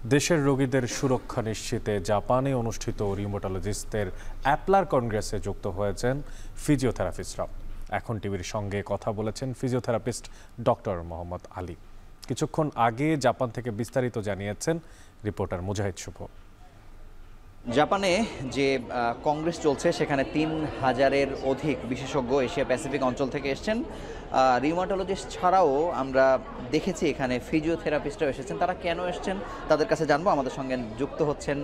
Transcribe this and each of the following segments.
দেশের রোগীদের সুরক্ষা নিশ্চিতে জাপানে অনুষ্ঠিত রিউমাটোলজিস্টদের অ্যাপলার কংগ্রেসে যুক্ত হয়েছেন ফিজিওথেরাপিস্টরা। এখন টিভির সঙ্গে কথা বলেছেন ফিজিওথেরাপিস্ট ডক্টর মোহাম্মদ আলী। কিছুক্ষণ আগে জাপান থেকে বিস্তারিত জানিয়েছেন রিপোর্টার মুজাহিদ শুভ। জাপানে যে কংগ্রেস চলছে সেখানে ৩,০০০-এর অধিক বিশেষজ্ঞ এশিয়া প্যাসিফিক অঞ্চল থেকে এসেছেন। রিউমাটোলজিস্ট ছাড়াও আমরা দেখেছি এখানে ফিজিওথেরাপিস্টরাও এসেছেন। তারা কেন এসেছেন তাদের কাছে জানবো। আমাদের সঙ্গে যুক্ত হচ্ছেন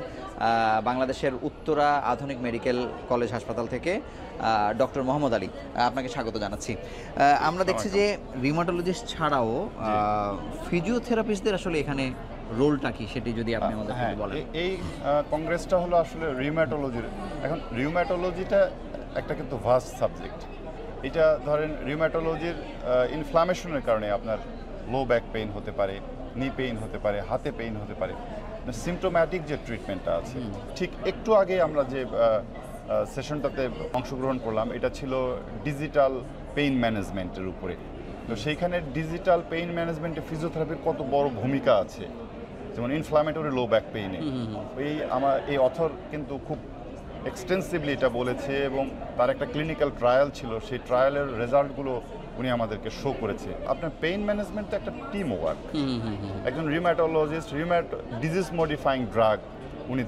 বাংলাদেশের উত্তরা আধুনিক মেডিকেল কলেজ হাসপাতাল থেকে ডক্টর মোহাম্মদ আলী। আপনাকে স্বাগত জানাচ্ছি। আমরা দেখছি যে রিউমাটোলজিস্ট ছাড়াও ফিজিওথেরাপিস্টদের আসলে এখানে রোলটা কি সেটি যদি আপনি আমাদের বলেন। এই কংগ্রেসটা হলো আসলে রিউম্যাটোলজির। এখন রিউম্যাটোলজিটা একটা কিন্তু ভাস্ট সাবজেক্ট। এটা ধরেন রিউম্যাটোলজির ইনফ্লামেশনের কারণে আপনার লো ব্যাক পেইন হতে পারে, নি পেইন হতে পারে, হাতে পেইন হতে পারে। সিমটোম্যাটিক যে ট্রিটমেন্টটা আছে, ঠিক একটু আগে আমরা যে সেশনটাতে অংশগ্রহণ করলাম এটা ছিল ডিজিটাল পেইন ম্যানেজমেন্টের উপরে। তো সেইখানে ডিজিটাল পেইন ম্যানেজমেন্টে ফিজিওথেরাপির কত বড় ভূমিকা আছে, যেমন ইনফ্লামেটরি লো ব্যাক পেইনে এই অথর কিন্তু খুব এক্সটেন্সিভলি এটা বলেছে এবং তার একটা ক্লিনিক্যাল ট্রায়াল ছিল। সেই ট্রায়ালের রেজাল্টগুলো উনি আমাদেরকে শো করেছে। আপনার পেইন ম্যানেজমেন্ট একটা টিম ওয়ার্ক। একজন রিউম্যাটোলজিস্ট ডিজিজ মডিফাইং ড্রাগ উনি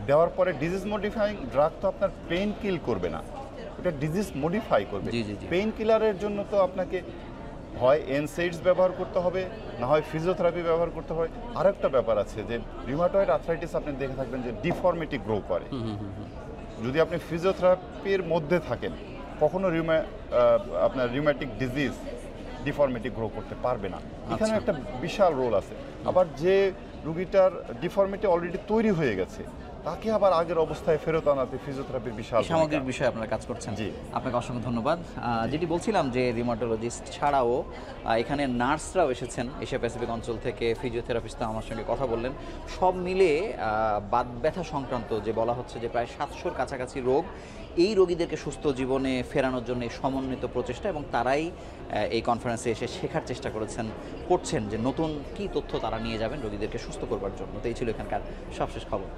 দেওয়ার পরে ডিজিজ মডিফাইং ড্রাগ তো আপনার পেইন কিল করবে না, এটা ডিজিজ মডিফাই করবে। পেইন কিলারের জন্য তো আপনাকে হয় এনসেইডস ব্যবহার করতে হবে, না হয় ফিজিওথেরাপি ব্যবহার করতে হয়। আরেকটা ব্যাপার আছে যে রিউমাটয়েড আর্থ্রাইটিস আপনি দেখে থাকবেন যে ডিফর্মিটি গ্রো করে। যদি আপনি ফিজিওথেরাপির মধ্যে থাকেন কখনো আপনার রিউম্যাটিক ডিজিজ ডিফর্মিটি গ্রো করতে পারবে না। এখানে একটা বিশাল রোল আছে। আবার যে রুগীটার ডিফর্মিটি অলরেডি তৈরি হয়ে গেছে তাকে আবার আগের অবস্থায় ফেরত আনাতে ফিজিওথেরাপির বিশাল সামগ্রিক বিষয়ে আপনারা কাজ করছেন। জি, আপনাকে অসংখ্য ধন্যবাদ। যেটি বলছিলাম যে রিউমাটোলজিস্ট ছাড়াও এখানে নার্সরাও এসেছেন এশিয়া প্যাসিফিক অঞ্চল থেকে। ফিজিওথেরাপিস্ট আমার সঙ্গে কথা বললেন। সব মিলে বাত ব্যথা সংক্রান্ত যে বলা হচ্ছে যে প্রায় ৭০০-র কাছাকাছি রোগ, এই রোগীদেরকে সুস্থ জীবনে ফেরানোর জন্য সমন্বিত প্রচেষ্টা, এবং তারাই এই কনফারেন্সে এসে শেখার চেষ্টা করছেন যে নতুন কী তথ্য তারা নিয়ে যাবেন রোগীদেরকে সুস্থ করবার জন্য। তো এই ছিল এখানকার সবশেষ খবর।